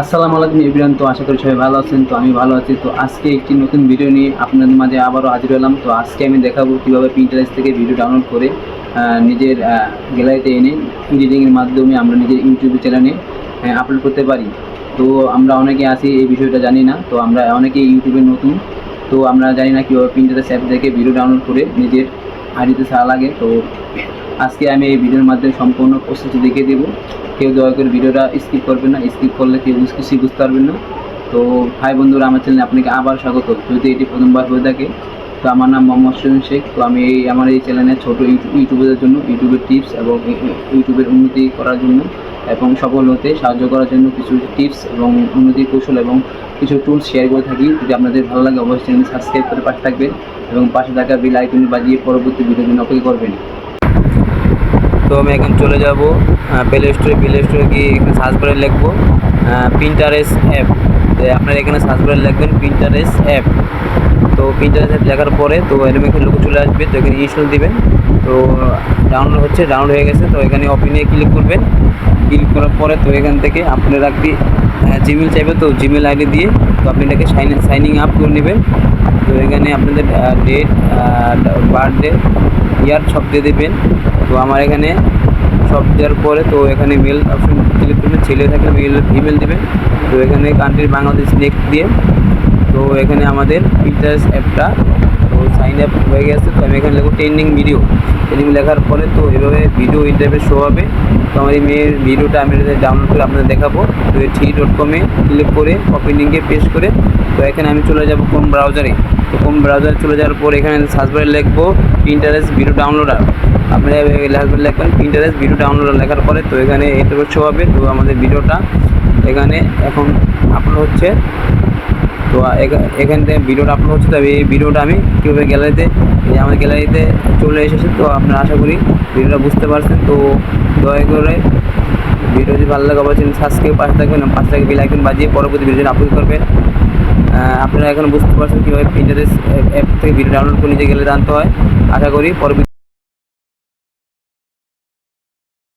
আসসালামু আলাইকুম এভরিওয়ান। তো আশা করি সবাই ভালো আছেন। তো আমি ভালো আছি। তো আজকে একটি নতুন ভিডিও নিয়ে আপনাদের মাঝে আবারও হাজির হলাম। তো আজকে আমি দেখাবো কীভাবে পিন্টারেস্ট থেকে ভিডিও ডাউনলোড করে নিজের গ্যালারিতে এনে এডিটিংয়ের মাধ্যমে আমরা নিজের ইউটিউব চ্যানেলে আপলোড করতে পারি। তো আমরা অনেকে আছি এই বিষয়টা জানি না। তো আমরা অনেকে ইউটিউবে নতুন, তো আমরা জানি না কীভাবে পিন্টারেস্ট অ্যাপ থেকে ভিডিও ডাউনলোড করে নিজের আইডিতে ছাড়া লাগে। তো আজকে আমি এই ভিডিওর মাধ্যমে সম্পূর্ণ প্রসেসটি দেখিয়ে দেবো। কেউ দয়া করে ভিডিওটা স্কিপ করবেন না, স্কিপ করলে কেউ কিছুই বুঝতে পারবেন না। তো ভাই বন্ধুরা, আমার চ্যানেলে আপনাকে আবার স্বাগত। যদি এটি প্রথমবার হয়ে থাকে, তো আমার নাম মোহাম্মদ শহীন শেখ। তো আমি আমার এই চ্যানেলে ছোটো ইউটিউবারদের জন্য ইউটিউবের টিপস এবং ইউটিউবের উন্নতি করার জন্য এবং সফল হতে সাহায্য করার জন্য কিছু টিপস এবং উন্নতির কৌশল এবং কিছু টুলস শেয়ার করে থাকি। যদি আপনাদের ভালো লাগে অবশ্যই চ্যানেল সাবস্ক্রাইব করে পাশে থাকবেন এবং পাশে থাকা বেল আইকন বাজিয়ে পরবর্তী ভিডিওর জন্য অপেক্ষা করবেন। তো আমি এখন চলে যাব প্লে স্টোরে গিয়ে এখানে সার্চ করে লিখবো পিন্টারেস্ট অ্যাপ। আপনারা এখানে সার্চ করে লিখবেন পিন্টারেস্ট অ্যাপ। তো পিন্টারেস্ট অ্যাপ লেখার পরে তো এরকম একটা লোগো চলে আসবে। তো এখানে ইনস্টল দিবেন। তো ডাউনলোড হয়ে গেছে। তো এখানে ওপেনে ক্লিক করবেন। ক্লিক করার পরে তো এখান থেকে আপনারা একটি জিমেল চাইবে, তো জিমেল আইডি দিয়ে তো আপনি এটাকে সাইনিং আপ করে নেবেন। তো এখানে আপনাদের ডেট, বার্থডে, ইয়ার সব দিয়ে দেবেন। তো আমার এখানে সব দেওয়ার পরে তো এখানে মেল অপশন ক্লিক করবেন। ছেলে থাকলে ইমেল দেবেন। তো এখানে কান্ট্রি বাংলাদেশ নেক্সট দিয়ে তো এখানে আমাদের পিন্টারেস্ট অ্যাপটা তো সাইন আপ হয়ে গেছে। তো আমি এখানে লিখব ট্রেন্ডিং লেখার পরে তো এভাবে ভিডিও ইন্টারফেস শো হবে। তো আমার এই মেয়ের ভিডিওটা আমি ডাউনলোড করে আপনাদের দেখাবো। তো থ্রি.com-এ ক্লিক করে কপি লিঙ্কে পেস্ট করে তো এখানে আমি চলে যাব কোন ব্রাউজারে। তো কোন ব্রাউজারে চলে যাওয়ার পর এখানে সার্চ বারে লিখবো পিন্টারেস্ট ভিডিও ডাউনলোডার। আপনারা লিখবেন পিন্টারেস্ট ভিডিও ডাউনলোডার লেখার পরে তো এখানে ইন্টারফেস শো হবে। তো আমাদের ভিডিওটা এখানে এখন আপলোড হচ্ছে। তো এখান থেকে ভিডিওটা আপলোড হচ্ছে। তবে এই ভিডিওটা আমি কীভাবে আমার গ্যালারিতে চলে এসেছে। তো আপনারা আশা করি ভিডিওটা বুঝতে পারছেন। তো দয়া করে ভিডিও যদি ভালো লাগে অবশ্যই সাবস্ক্রাইব পাশে থাকবেন, পাশে থেকে বেল আইকন বাজিয়ে পরবর্তী ভিডিও আপলোড করবেন। আপনারা এখন বুঝতে পারছেন কীভাবে পিন্টারেস্ট অ্যাপ থেকে ভিডিও ডাউনলোড করে নিজে গ্যালারিতে আনতে হয়। আশা করি পরবর্তী